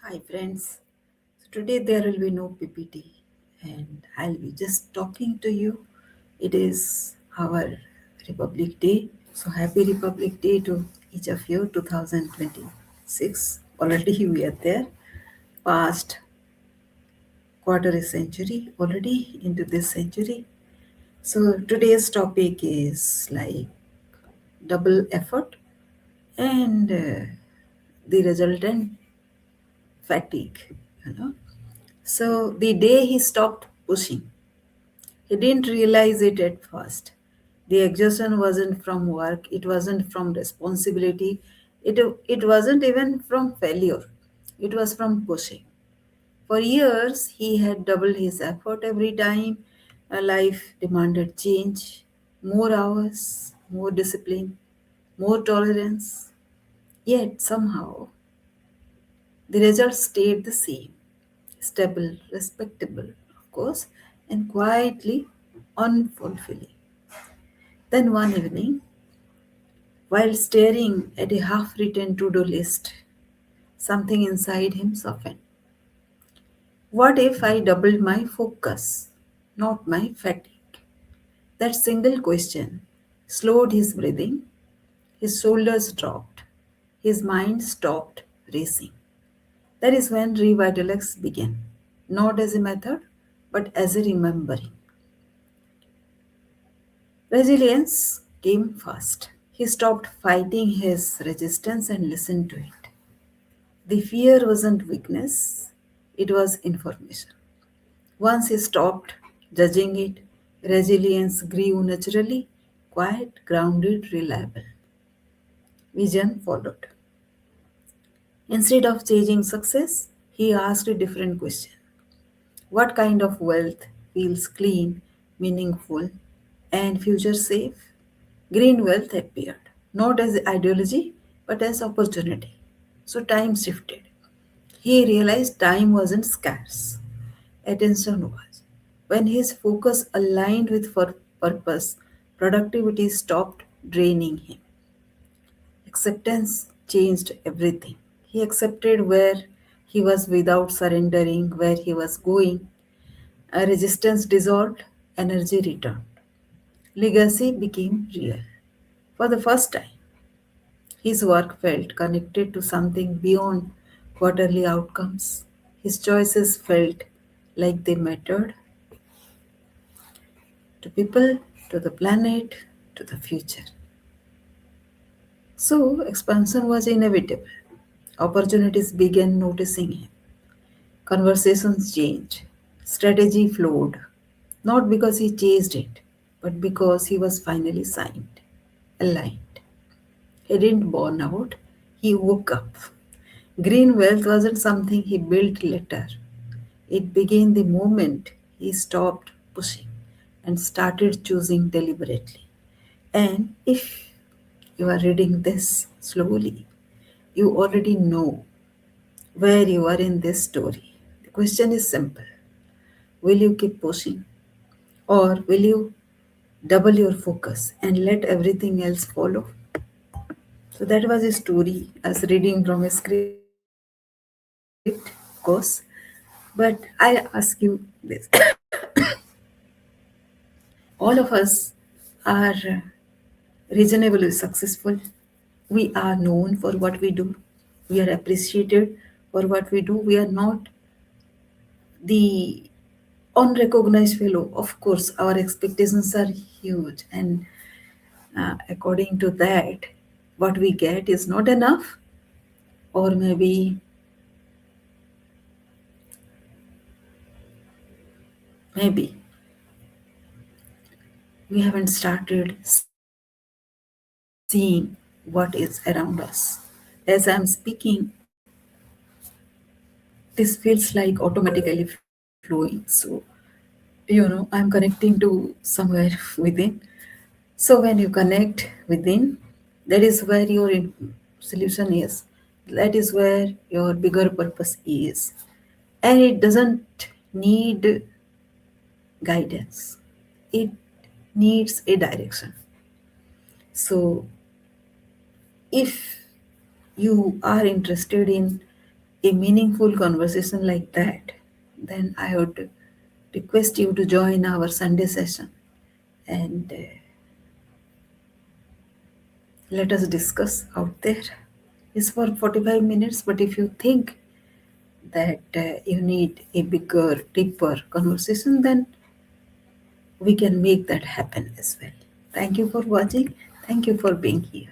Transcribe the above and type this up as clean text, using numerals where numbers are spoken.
Hi friends. So today there will be no PPT and I'll be just talking to you. It is our Republic Day. So happy Republic Day to each of you 2026. Already we are there. Past quarter a century already into this century. So today's topic is like double effort and the resultant fatigue, you know. So the day he stopped pushing, he didn't realize it at first. The exhaustion wasn't from work, it wasn't from responsibility, it wasn't even from failure, it was from pushing. For years, he had doubled his effort every time a life demanded change, more hours, more discipline, more tolerance. Yet somehow, the results stayed the same, stable, respectable, of course, and quietly unfulfilling. Then one evening, while staring at a half written to do list, something inside him softened. What if I doubled my focus, not my fatigue? That single question slowed his breathing, his shoulders dropped, his mind stopped racing. That is when Revitalex began, not as a method, but as a remembering. Resilience came first. He stopped fighting his resistance and listened to it. The fear wasn't weakness, it was information. Once he stopped judging it, resilience grew naturally, quiet, grounded, reliable. Vision followed. Instead of chasing success, he asked a different question. What kind of wealth feels clean, meaningful, and future safe? Green wealth appeared, not as ideology, but as opportunity. So time shifted. He realized time wasn't scarce, attention was. When his focus aligned with purpose, productivity stopped draining him. Acceptance changed everything. He accepted where he was without surrendering, where he was going. A resistance dissolved, energy returned. Legacy became real. For the first time, his work felt connected to something beyond quarterly outcomes. His choices felt like they mattered to people, to the planet, to the future. So, expansion was inevitable. Opportunities began noticing him. Conversations changed. Strategy flowed. Not because he chased it, but because he was finally signed, aligned. He didn't burn out, he woke up. Green wealth wasn't something he built later. It began the moment he stopped pushing and started choosing deliberately. And if you are reading this slowly, you already know where you are in this story. The question is simple. Will you keep pushing or will you double your focus and let everything else follow? So that was a story as reading from a script, of course. But I ask you this. All of us are reasonably successful. We are known for what we do. We are appreciated for what we do. We are not the unrecognized fellow. Of course, our expectations are huge, and according to that, what we get is not enough, or maybe we haven't started seeing what is around us. As I'm speaking, this feels like automatically flowing. So, I'm connecting to somewhere within. So, when you connect within, that is where your solution is, that is where your bigger purpose is. And it doesn't need guidance, it needs a direction. So, if you are interested in a meaningful conversation like that, then I would request you to join our Sunday session and let us discuss out there. It's for 45 minutes, but if you think that you need a bigger, deeper conversation, then we can make that happen as well. Thank you for watching. Thank you for being here.